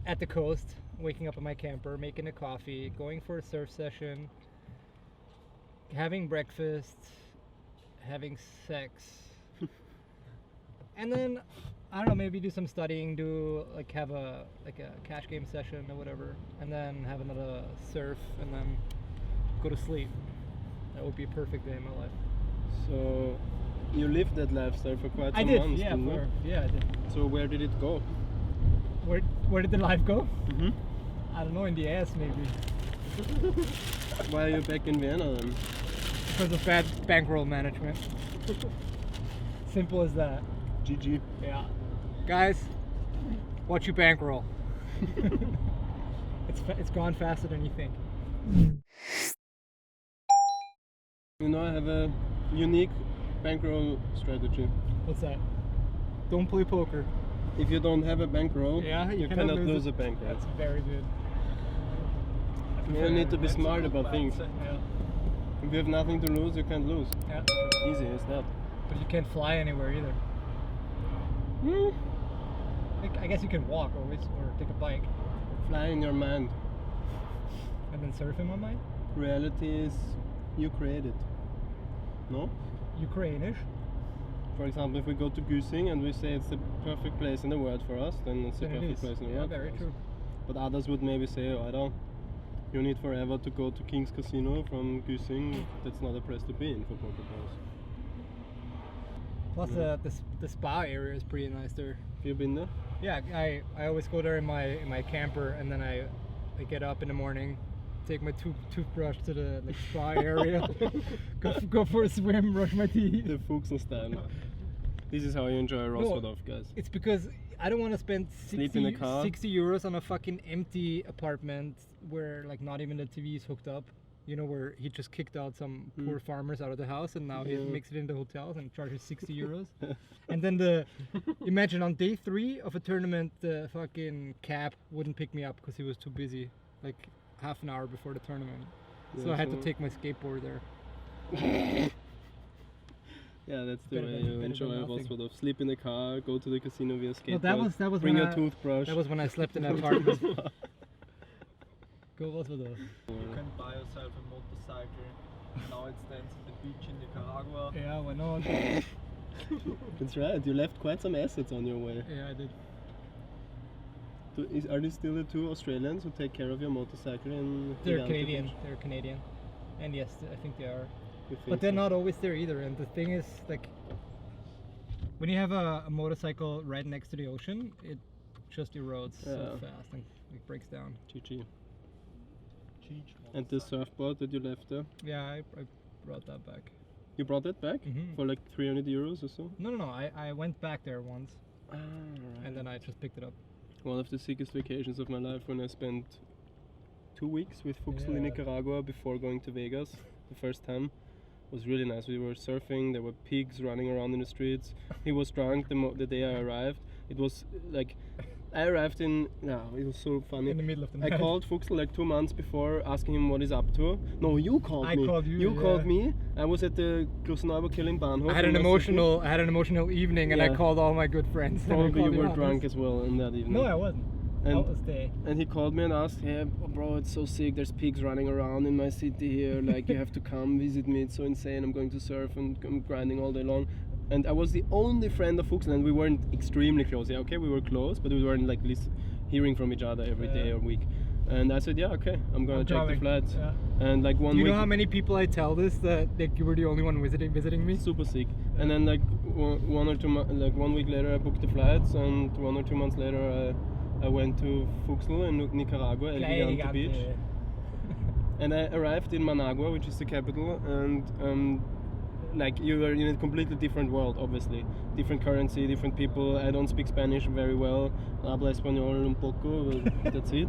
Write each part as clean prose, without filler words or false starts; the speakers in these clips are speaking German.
at the coast, waking up in my camper, making a coffee, going for a surf session, having breakfast, having sex, and then I don't know, maybe do some studying, have a cash game session or whatever, and then have another surf, and then go to sleep. That would be a perfect day in my life. So you lived that lifestyle for quite some months, I did. So where did it go? Where did the life go? Mm-hmm. I don't know, in the ass maybe. Why are you back in Vienna then? Because of bad bankroll management. Simple as that. GG. Yeah. Guys, watch your bankroll. It's gone faster than you think. You know, I have a unique bankroll strategy. What's that? Don't play poker. If you don't have a bankroll, you cannot lose a bankroll. That's very good. You need to be smart about things. Yeah. If you have nothing to lose, you can't lose. Yeah. Easy as that. But you can't fly anywhere either. I guess you can walk always, or take a bike. Fly in your mind. And then surf in my mind? Reality is you create it. No? Ukrainish. For example, if we go to Güsing and we say it's the perfect place in the world for us, then it's the perfect place in the world. Yeah, very true. But others would maybe say, oh, I don't. You need forever to go to King's Casino from Güsing. That's not a place to be in for poker players. Plus, the spa area is pretty nice there. Have you been there? Yeah, I always go there in my camper, and then I get up in the morning, take my toothbrush to the spa area, go for a swim, brush my teeth. The Fuchsen style. This is how you enjoy Roswadov, guys. It's because I don't want to spend 60 euros on a fucking empty apartment where not even the TV is hooked up. You know, where he just kicked out some poor farmers out of the house, and now he makes it into hotels and charges 60 euros. And then imagine on day 3 of a tournament, the fucking cab wouldn't pick me up because he was too busy, half an hour before the tournament. So I had to take my skateboard there. Yeah, that's the way you enjoy Roswadov. Sleep in the car, go to the casino via skateboard. No, that was bring a toothbrush. That was when I slept in an apartment. Go Roswadov. You can buy yourself a motorcycle. Now it stands on the beach in Nicaragua. Yeah, why not? That's right, you left quite some assets on your way. Yeah, I did. Are these still the 2 Australians who take care of your motorcycle? They're Canadian. Beach? They're Canadian. And yes, I think they are. But they're not always there either. And the thing is, when you have a motorcycle right next to the ocean, it just erodes so fast and it breaks down. GG. And the surfboard that you left there? Yeah, I brought that back. You brought that back? For 300 euros or so? No. I went back there once. Right. And then I just picked it up. One of the sickest vacations of my life, when I spent 2 weeks with Fuchsel in Nicaragua before going to Vegas the first time. It was really nice. We were surfing, there were pigs running around in the streets. He was drunk the day I arrived. It was I arrived it was so funny. In the middle of the night. I called Fuchsel 2 months before, asking him what he's up to. No, you called me. I called you. You called me. I was at the Großneuburg Killing Bahnhof. I had an emotional evening, and I called all my good friends. Probably you were drunk as well in that evening. No, I wasn't. And he called me and asked, hey bro, it's so sick, there's pigs running around in my city here, you have to come visit me, it's so insane, I'm going to surf and I'm grinding all day long. And I was the only friend of Fuchsel, and we weren't extremely close. Yeah, okay, we were close, but we weren't at least hearing from each other every day or week. And I said, yeah, okay, I'm gonna check the flights. Yeah. And 1 week. You know how many people I tell this that you were the only one visiting me? Super sick. Yeah. And then 1 week later I booked the flights, and 1 or 2 months later I went to Fuxel in Nicaragua, El Gigante Beach. And I arrived in Managua, which is the capital, and you are in a completely different world, obviously. Different currency, different people. I don't speak Spanish very well. Habla español un poco, that's it.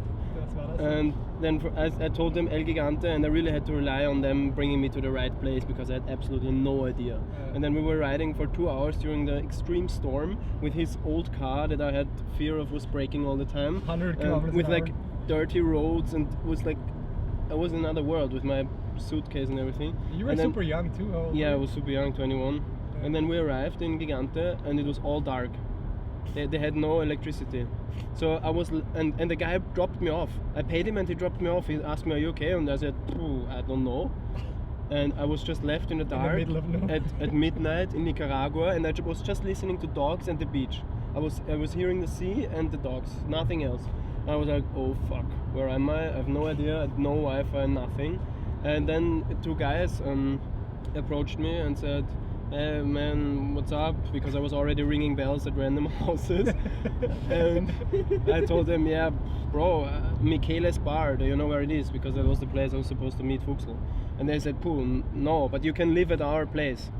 And then I told them El Gigante, and I really had to rely on them bringing me to the right place because I had absolutely no idea. And then we were riding for 2 hours during the extreme storm with his old car that I had fear of was breaking all the time. 100 kilometers with an hour. dirty roads, and I was in another world with my suitcase and everything. You were super young too. Yeah, I was super young, 21. Yeah. And then we arrived in Gigante, and it was all dark. They had no electricity. So I was, and the guy dropped me off. I paid him and he dropped me off. He asked me, "Are you okay?" And I said, "I don't know." And I was just left in the dark at midnight in Nicaragua, and I was just listening to dogs and the beach. I was hearing the sea and the dogs, nothing else. I was like, oh fuck, where am I? I have no idea, no Wi-Fi, nothing. And then two guys approached me and said, "Hey man, what's up?" Because I was already ringing bells at random houses. And I told them, "Yeah, bro, Michele's bar, do you know where it is?" Because that was the place I was supposed to meet Fuchsl. And they said, "No, but you can live at our place.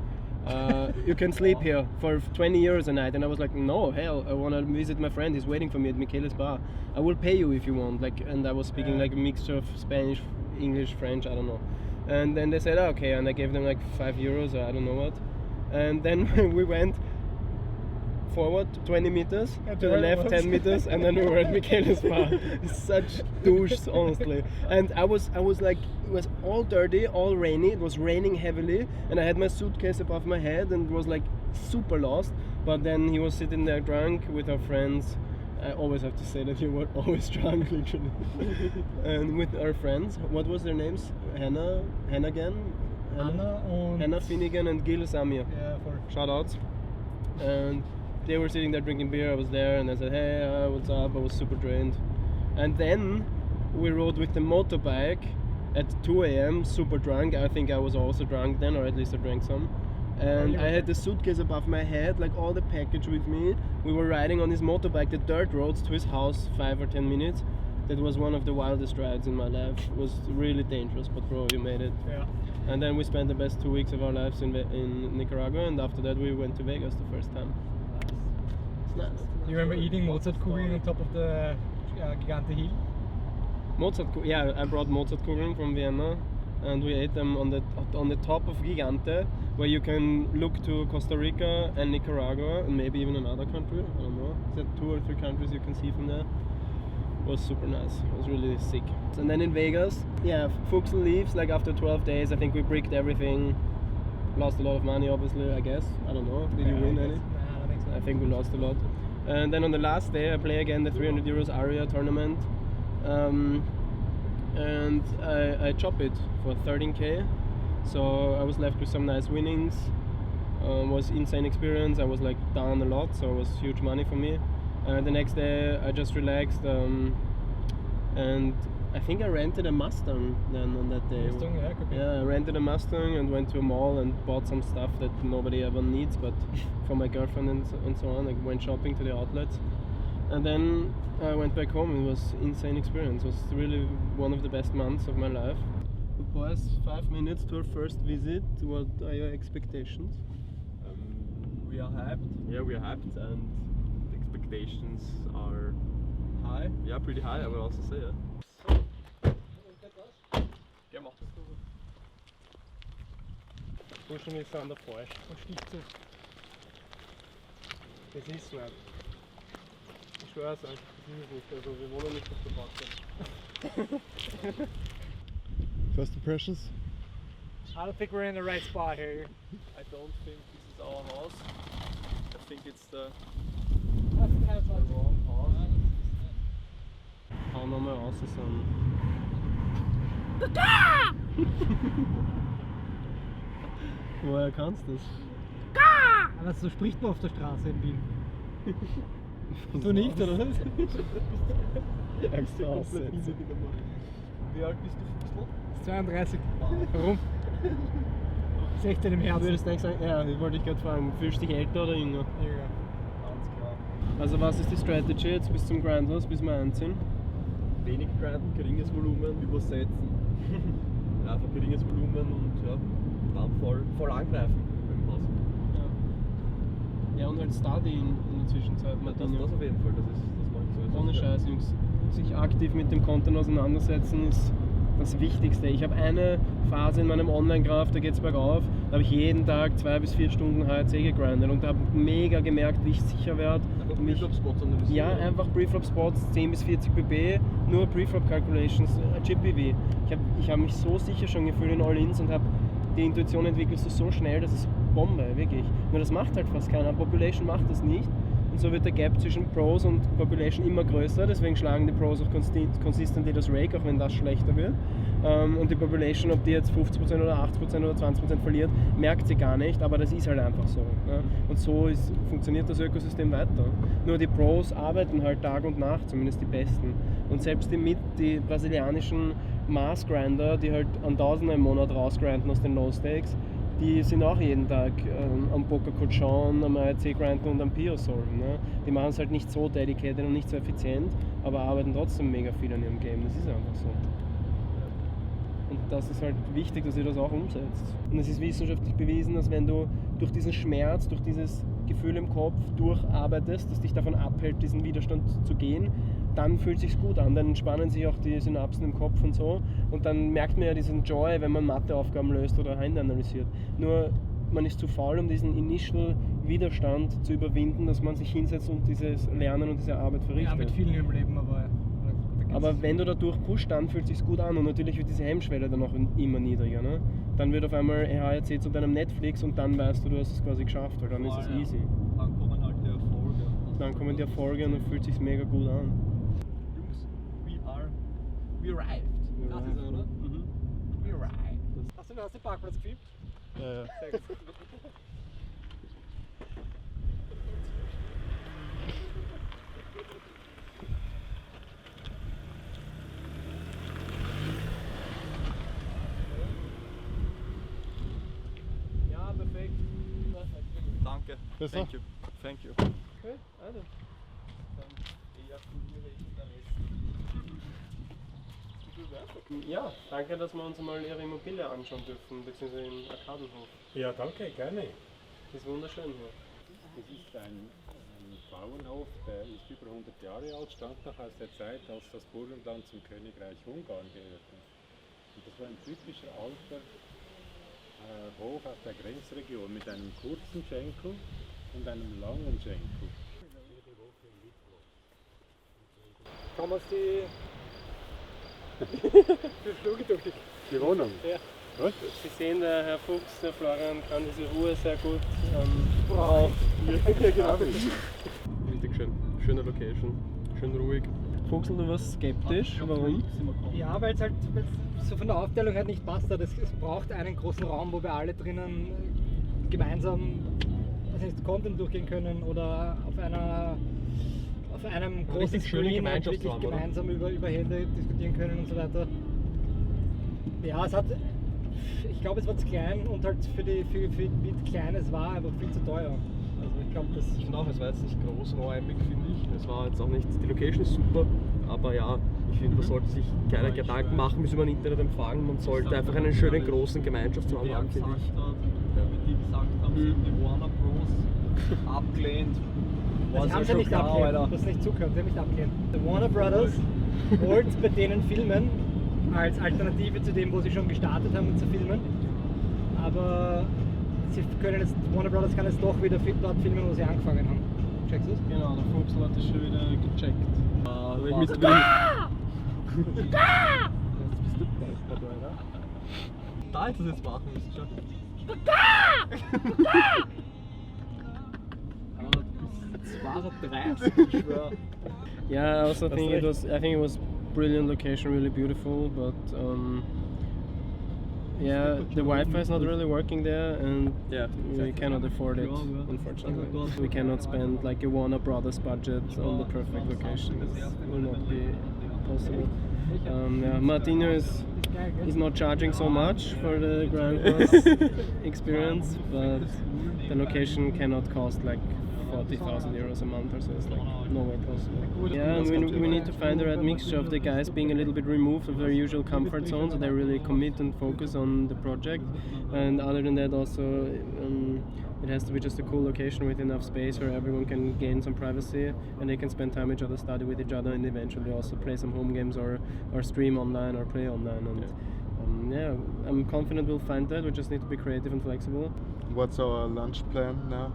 You can sleep here for 20 euros a night." And I was like, "No, hell, I want to visit my friend. He's waiting for me at Michele's bar. I will pay you if you want." And I was speaking like a mixture of Spanish, English, French, I don't know. And then they said, "Okay," and I gave them like 5 euros or I don't know what. And then we went forward 20 meters, to the left 10 meters, and then we were at Michele's bar. Such douches, honestly. And I was like, it was all dirty, all rainy. It was raining heavily, and I had my suitcase above my head and was like super lost. But then he was sitting there drunk with our friends. I always have to say that you were always drunk, literally. And with our friends, what was their names? Hannah Finnegan and Gil Samir. Yeah, for Shoutouts. And they were sitting there drinking beer. I was there, and I said, "Hey, what's up?" I was super drained. And then we rode with the motorbike at 2 a.m. super drunk. I think I was also drunk then, or at least I drank some. And I had the suitcase above my head, like all the package with me. We were riding on his motorbike, the dirt roads to his house, 5 or 10 minutes. That was one of the wildest rides in my life. It was really dangerous, but bro, you made it. Yeah. And then we spent the best 2 weeks of our lives in Nicaragua, and after that we went to Vegas the first time. It's nice. You remember eating Mozartkugeln on top of the Gigante Hill? Yeah, I brought Mozartkugeln from Vienna, and we ate them on the top of Gigante, where you can look to Costa Rica and Nicaragua, and maybe even another country. I don't know. Is that 2 or 3 countries you can see from there? It was super nice. It was really sick. And then in Vegas, yeah, Fuchsl leaves like after 12 days. I think we bricked everything. Lost a lot of money, obviously, I guess. I don't know. Did you win any? I think we lost a lot. And then on the last day, I play again the 300 euros Aria tournament. And I chop it for 13k. So I was left with some nice winnings. Was insane experience. I was like down a lot, so it was huge money for me. The next day I just relaxed, and I think I rented a Mustang then on that day. Mustang, yeah, could be. Yeah, I rented a Mustang and went to a mall and bought some stuff that nobody ever needs, but for my girlfriend and so on. I went shopping to the outlets, and then I went back home. It was an insane experience. It was really one of the best months of my life. But boys, 5 minutes to our first visit. What are your expectations? We are hyped. Yeah, we are hyped, and the expectations are High. yeah, pretty high, I would also say. Yeah. Gehen wir. Pushen wir an der Falsch. Was sticht so? Das ist nicht. Ich schwör's euch, das ist es nicht. Also wir wollen nicht auf der Parkplatz. First impressions? I don't think we're in the right spot here. I don't think this is our house. I think it's the wrong house. Hau nochmal raus, so ein... Woher kannst du das? Aber so spricht man auf der Straße in Wien. Du nicht, oder was? Extra aussetzen. Wie alt bist du, Fuchsl? 32. Warum? 16 im Du Herzen. würdest nicht sagen, ja, das wollte ich gerade fragen. Fühlst du dich älter oder jünger? Ja. Ganz klar. Also was ist die Strategy jetzt bis zum Grindhouse, bis wir einziehen? Wenig grinden, geringes Volumen. Übersetzen. Einfach geringes Volumen und ja, dann voll angreifen im Haus. Ja, und halt Study in der Zwischenzeit. Das auf jeden Fall, das mache ich sowieso. Ohne Scheiß, Jungs. Sich aktiv mit dem Content auseinandersetzen ist das Wichtigste. Ich habe eine Phase in meinem Online-Graph, da geht es bergauf, da habe ich jeden Tag 2 bis 4 Stunden HRC gegrindet und habe mega gemerkt, wie ich sicher werde. Einfach Preflop-Spots analysieren. Ja, einfach Preflop-Spots, 10 bis 40 pp, nur Preflop-Calculations, Chip-PV. Ich hab mich so sicher schon gefühlt in All-Ins und habe die Intuition entwickelst du so schnell, das ist Bombe, wirklich. Nur das macht halt fast keiner. Population macht das nicht. und so wird der Gap zwischen Pros und Population immer größer, deswegen schlagen die Pros auch consistently das Rake, auch wenn das schlechter wird. Und die Population, ob die jetzt 50% oder 80% oder 20% verliert, merkt sie gar nicht, aber das ist halt einfach so. Ja? Und so funktioniert das Ökosystem weiter. Nur die Pros arbeiten halt Tag und Nacht, zumindest die Besten. Und selbst die brasilianischen Mass-Grinder, die halt an Tausender im Monat rausgrinden aus den Low-Stakes, die sind auch jeden Tag am Pokercode schauen, am ARC grinden und am Pio solven. Ne? Die machen es halt nicht so dedicated und nicht so effizient, aber arbeiten trotzdem mega viel an ihrem Game. Das ist einfach so. Und das ist halt wichtig, dass ihr das auch umsetzt. Und es ist wissenschaftlich bewiesen, dass wenn du durch diesen Schmerz, durch dieses Gefühl im Kopf durcharbeitest, das dich davon abhält, diesen Widerstand zu gehen, dann fühlt es sich gut an, dann entspannen sich auch die Synapsen im Kopf und so. Und dann merkt man ja diesen Joy, wenn man Matheaufgaben löst oder Hände analysiert. Nur man ist zu faul, um diesen Initial Widerstand zu überwinden, dass man sich hinsetzt und dieses Lernen und diese Arbeit verrichtet. Ja, mit vielen im Leben, aber wenn du da durchpusht, dann fühlt es sich gut an und natürlich wird diese Hemmschwelle dann auch immer niedriger. Ne? Dann wird auf einmal ARC zu deinem Netflix und dann weißt du, du hast es quasi geschafft, weil dann ist es easy. Dann kommen halt die Erfolge. Dann kommen die Erfolge und dann fühlt es sich mega gut an. Jungs, we arrived. Das ist er, oder? Mhm. We arrived. Hast du den Parkplatz gefilmt? Ja. Ja, perfekt. Danke. Besser? Thank you. Thank you. Okay, also. Ja, danke, dass wir uns mal Ihre Immobilie anschauen dürfen, beziehungsweise im Arkadenhof. Ja, danke, gerne. Das ist wunderschön hier. Es ist ein Bauernhof, der ist über 100 Jahre alt, stammt noch aus der Zeit, als das Burgenland zum Königreich Ungarn gehörte. Und das war ein typischer alter Hof aus der Grenzregion mit einem kurzen Schenkel und einem langen Schenkel. Thomas, die Die Wohnung? Ja. Was? Sie sehen, der Herr Fuchs, der Florian, kann diese Ruhe sehr gut brauchen. Richtig schön. Schöne Location. Schön ruhig. Fuchsel, du warst skeptisch. Warum? Ja, weil es halt so von der Aufteilung halt nicht passt. Es braucht einen großen Raum, wo wir alle drinnen gemeinsam Content durchgehen können oder auf einem großen Screen halt wirklich gemeinsam über Hände diskutieren können und so weiter. Ja, ich glaube, es war zu klein und halt für wie klein es war, einfach viel zu teuer. Also ich glaube, Ich finde auch, es war jetzt nicht großräumig, finde ich. Es war jetzt auch nicht, die Location ist super, aber ja, ich finde, man sollte sich keine Gedanken machen, bis über ein Internetempfang. Man sollte einfach einen schönen großen Gemeinschaftsraum haben, finde ich. Wie die gesagt haben, sind die Warner Bros. abgelehnt. Sie haben ja nicht abgelehnt, du hast nicht zugehört, sie haben nicht abgelehnt. The Warner Brothers wollte bei denen filmen, als Alternative zu dem, wo sie schon gestartet haben zu filmen. Aber Warner Brothers kann jetzt doch wieder dort filmen, wo sie angefangen haben. Checkst du es? Genau, der Fuchsel hat das schon wieder gecheckt. Ich mit Jetzt bist du dabei, oder? Da ist es jetzt machen müssen schon. Aber du bist 32, ich schwör. Yeah, I also think it was brilliant location, really beautiful, but yeah, the Wi-Fi is not really working there, and we cannot afford it, unfortunately. We cannot spend like a Warner Brothers budget on the perfect location. This will not be possible. Yeah, Martino is not charging so much for the Grindhouse experience, but the location cannot cost like 40,000 euros a month or so. It's like nowhere possible. Yeah, and we need to find the right mixture of the guys being a little bit removed of their usual comfort zone, so they really commit and focus on the project. And other than that, also it has to be just a cool location with enough space where everyone can gain some privacy and they can spend time with each other, study with each other, and eventually also play some home games or stream online or play online. And yeah, I'm confident we'll find that. We just need to be creative and flexible. What's our lunch plan now?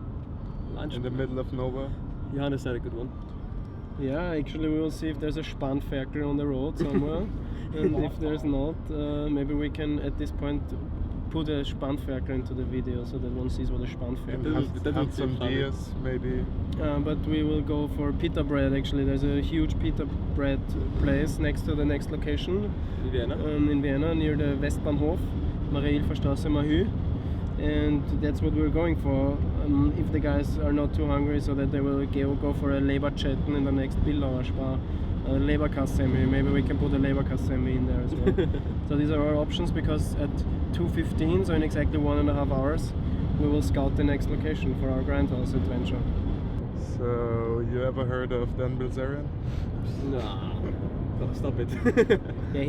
In the middle of nowhere? Johannes had a good one. Yeah, actually we will see if there's a Spanferkel on the road somewhere. And if there's not, maybe we can at this point put a Spanferkel into the video so that one sees what a Spanferkel is. Have some beers, maybe. But we will go for pita bread actually. There's a huge pita bread place next to the next location. In Vienna, near the Westbahnhof, Marie-Hilfer-Straße, Mahü. And that's what we're going for. If the guys are not too hungry, so that they will go for a Leberchatten in the next Bildauer Spar. Leberkassemi, maybe we can put a Leberkassemi in there as well. So these are our options, because at 2:15, so in exactly 1.5 hours, we will scout the next location for our Grindhouse adventure. So, you ever heard of Dan Bilzerian? No, stop it. Yeah,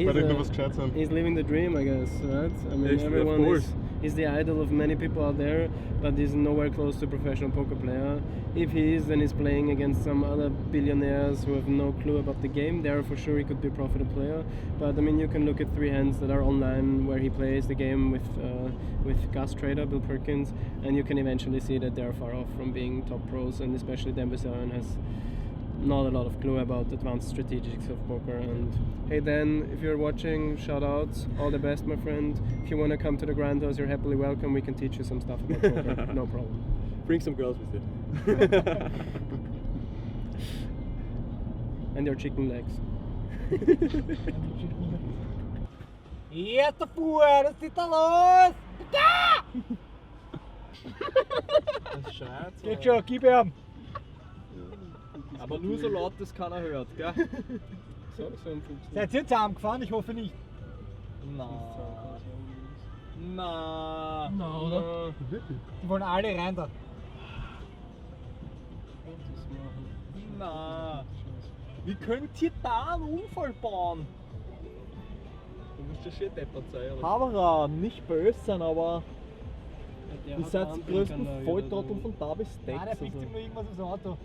he's living the dream, I guess, right? I mean, everyone is the idol of many people out there, but he's nowhere close to a professional poker player. If he is, then he's playing against some other billionaires who have no clue about the game. There, for sure, he could be a profitable player. But I mean, you can look at 3 hands that are online where he plays the game with Gus Trader, Bill Perkins, and you can eventually see that they're far off from being top pros, and especially Dan Bilzerian has not a lot of clue about advanced strategics of poker. And hey Dan, if you're watching, shout outs, all the best my friend. If you want to come to the Grindhouse, you're happily welcome. We can teach you some stuff about poker, no problem. Bring some girls with you. And your chicken legs. Jetzt davor, das sieht da los! Da! Das schreit so. Geht schon, gib ihm! Aber nur so laut, dass keiner hört, gell? Seid ihr zusammengefahren? Ich hoffe nicht. Na. Na, oder? Die wollen alle rein da. Na. Wie könnt ihr da einen Unfall bauen? Du musst ja schön deppert sein, oder? Haberer, nicht böse sein, aber ihr seid die größten Volltrotteln von da bis Dex. Nein, der fliegt ihm nur irgendwas aufs Auto.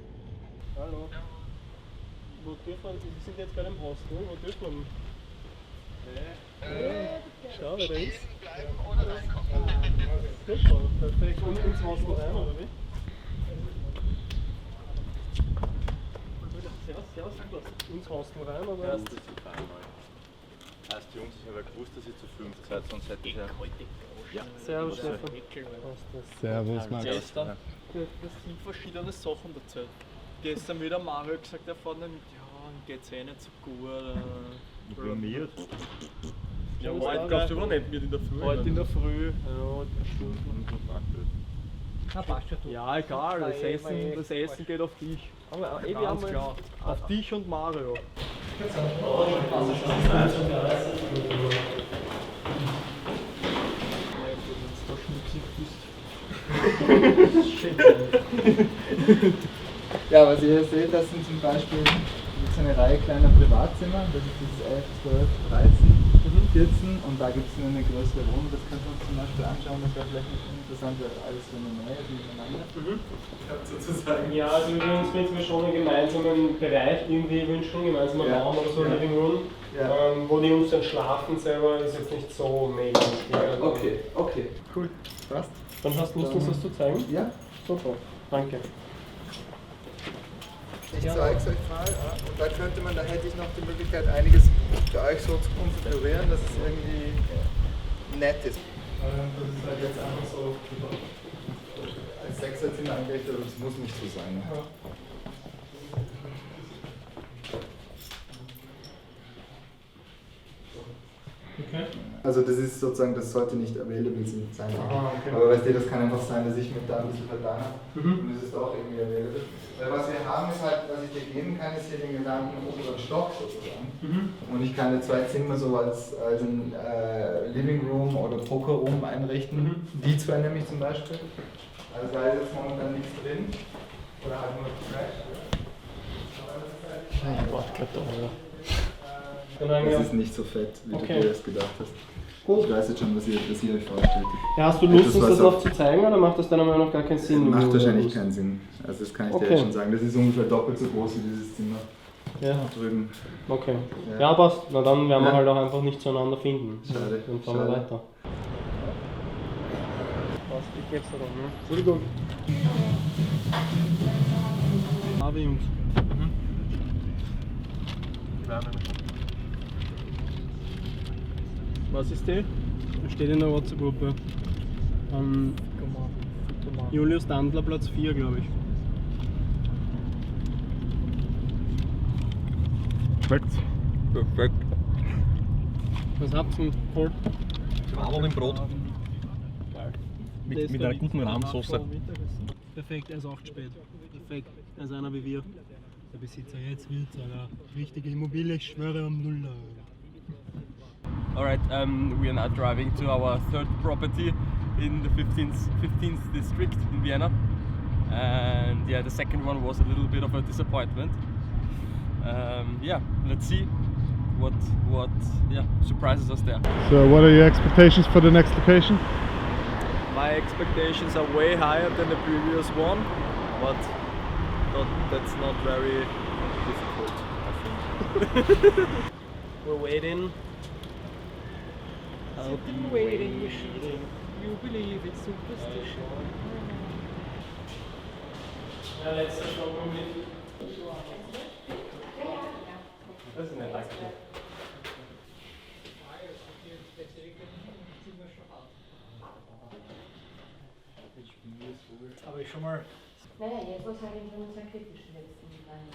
Hallo. Wo dürfen wir, wir sind jetzt gerade im Hostel, wo dürfen wir? Schau, wer da ist. Super, perfekt. Und ins Hostel rein, oder wie? Servus, super. Ins Hostel rein, oder? Erstes Heißt Jungs, ich habe ja gewusst, dass ihr zu 5 seid, sonst hätte ich ja... Servus, Stefan. Servus, Max. Gestern, das sind verschiedene Sachen erzählt. Gestern wieder Mario gesagt, er fährt nicht mit, ja, ihm geht's eh nicht so gut. Blamiert. Ja, heute gab's aber nicht mit in der Früh. Heute in der Früh. Ja, Stunden. Na, passt schon. Ja, egal, das Essen geht auf dich. Aber ganz klar. Auf dich und Mario. Ja, was ihr hier seht, das sind zum Beispiel so eine Reihe kleiner Privatzimmer. Das ist das 11, 12, 13, 14 und da gibt es eine größere Wohnung. Das können wir uns zum Beispiel anschauen. Das wäre vielleicht nicht interessant, weil alles so eine neue nebeneinander. Sozusagen. Ja, also wir würden uns prinzipiell schon einen gemeinsamen Bereich irgendwie wünschen, einen gemeinsamen Raum oder so, Living Room. Ja. Wo die Jungs dann schlafen selber, ist jetzt nicht so mega schwer. Okay, cool. Passt. Dann hast du Lust, uns das zu zeigen? Ja. Super, danke. Ich zeige es euch mal und da hätte ich noch die Möglichkeit, einiges für euch so zu konfigurieren, dass es irgendwie nett ist. Das ist halt jetzt einfach so als Sechserzimmer eingerichtet, aber es muss nicht so sein. Ne? Okay. Also das ist sozusagen, das sollte nicht available sein. Aber weißt du, das kann einfach sein, dass ich mich da ein bisschen vertan habe und es ist auch irgendwie available. Weil was wir haben ist halt, was ich dir geben kann, ist hier den gesamten oberen Stock sozusagen. Und ich kann dir 2 Zimmer so als ein Living Room oder Poker Room einrichten. Die 2 nämlich zum Beispiel. Also da ist jetzt momentan nichts drin. Oder halt nur Trash. Das ist nicht so fett, wie du dir das gedacht hast. Ich weiß jetzt schon, was ihr euch vorstellt. Ja, hast du Lust, uns das noch zu zeigen oder macht das deiner Meinung nach gar keinen Sinn? Macht wahrscheinlich keinen Sinn. Also das kann ich dir jetzt schon sagen. Das ist ungefähr doppelt so groß wie dieses Zimmer drüben. Okay. Ja, passt. Na dann werden wir halt auch einfach nicht zueinander finden. Schade. Dann fahren wir weiter. Passt, ich geb's da dann, ne? Entschuldigung. Aber Jungs. Was ist die? Steht in der WhatsApp-Gruppe. Julius Dandler, Platz 4, glaube ich. Schmeckt's? Perfekt. Was habt ihr geholt? Schwaberl im Brot. Geil. Mit einer guten Rahmsauce. Perfekt, er ist auch spät. Perfekt, er ist einer wie wir. Der Besitzer jetzt will eine richtige Immobilie, ich schwöre am Nuller. Alright, we are now driving to our third property in the 15th district in Vienna. And yeah, the second one was a little bit of a disappointment. Yeah, let's see what surprises us there. So, what are your expectations for the next location? My expectations are way higher than the previous one, but that's not very difficult, I think. We're waiting. Sitting waiting, you believe it's superstition. Letzter Stopp mit. Das ist nicht leicht. Aber ich schon mal. Naja, jetzt muss halt schon sehr kritisch letzten Jahren.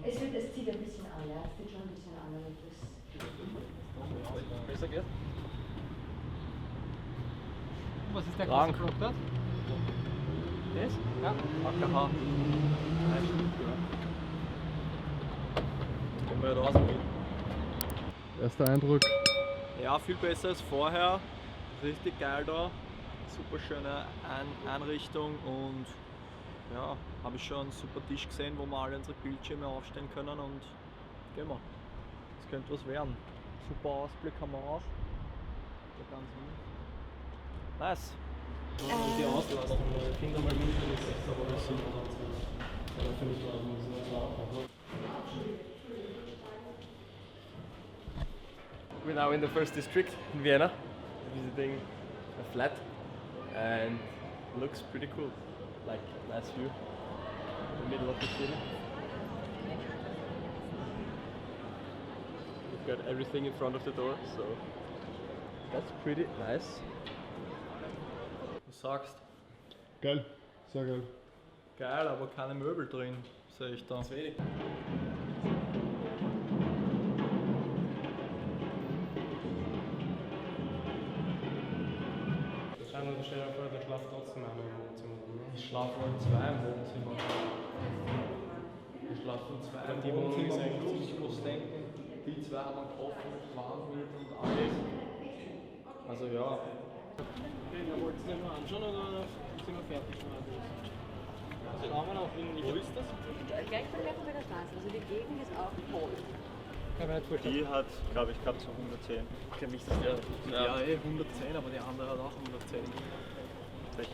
Es zieht ein bisschen an, ja, es zieht schon ein bisschen an. Besser geht? Was ist der Krank. große Block dort? Das? Ja. AKH. Gehen wir raus mit. Erster Eindruck? Ja, viel besser als vorher. Richtig geil da. Super schöne Einrichtung und ja, habe ich schon einen super Tisch gesehen, wo wir alle unsere Bildschirme aufstellen können und gehen wir. Das könnte was werden. Super Ausblick haben wir auch. Da ganz nice. Die Auslastung, ich finde mal München ist echt aber das sind aber finde ich auch. We're now in the first district in Vienna, visiting a flat, and looks pretty cool. Like nice view in the middle of the city. We've got everything in front of the door, so that's pretty nice. Was sagst? Geil, sehr geil. Geil, aber keine Möbel drin, sehe ich da. Wenig. Stell dir vor, der schlaft trotzdem einer im Wohnzimmer. Ich schlafe wohl 2 im Wohnzimmer. Ich schlafe von 2 im Die Wohnung ist Wohnzimmer eigentlich plus, ich muss denken, die 2 haben einen Koffer mit Warmwild und alles. Also ja. Wollt ihr nur anschauen oder sind wir fertig schon? Also schauen wir noch, wo ist das? Gleich von der Straße, also die Gegend ist auch toll. Die hat, glaube ich, gehabt so 110. Ich kenne mich das Ja, 110, aber die andere hat auch 110.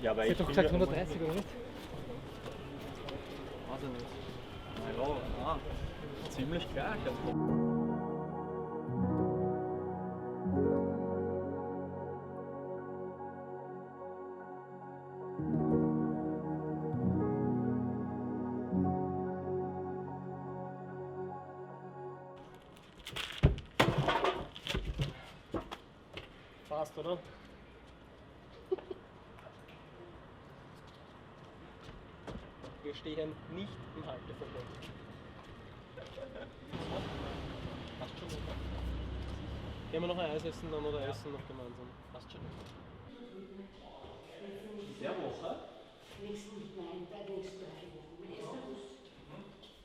Ja, aber Ich ich hätte doch finde, gesagt 130 oder nicht? Weiß ich nicht. Naja, ziemlich gleich. Passt, oder? Wir stehen nicht im Halteverbot. Passt schon. Gehen wir noch ein Eis essen dann oder essen noch gemeinsam? Passt schon. In der Woche? Nächsten 3 Wochen. Am 1. August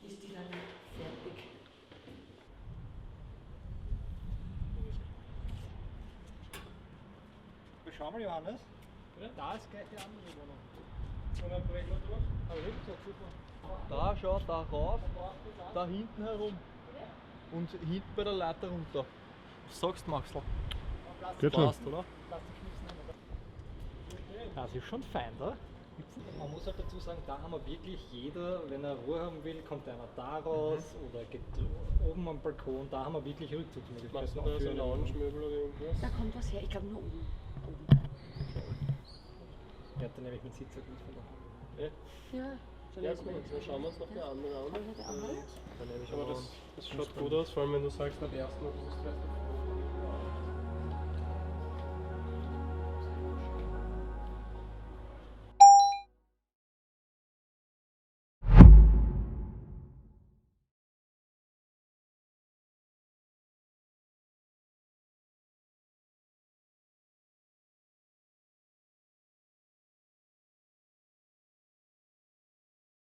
ist die dann fertig. Schau mal, Johannes. Ja? Da ist gleich die andere Wohnung. Und dann brechen wir durch. Aber ich gesagt, super. Da, schau, da rauf, da hinten herum. Und hinten bei der Leiter runter. Was sagst du, Maxl? Geht schon. Passt, oder? Das ist schon fein, da. Man muss halt dazu sagen, da haben wir wirklich jeder, wenn er Ruhe haben will, kommt einer da raus oder geht oben am Balkon. Da haben wir wirklich Rückzugsmöglichkeiten. Machst du da so Lounge-Möbel oder irgendwas? Da kommt was her, ich glaube nur oben. Ja, dann nehme ich mit Sitzsack mit von daheim. Ja, Ja, gut, dann schauen wir uns noch eine andere an. der andere? Aber das schaut gut aus, vor allem wenn du sagst, ab 1. August weißt du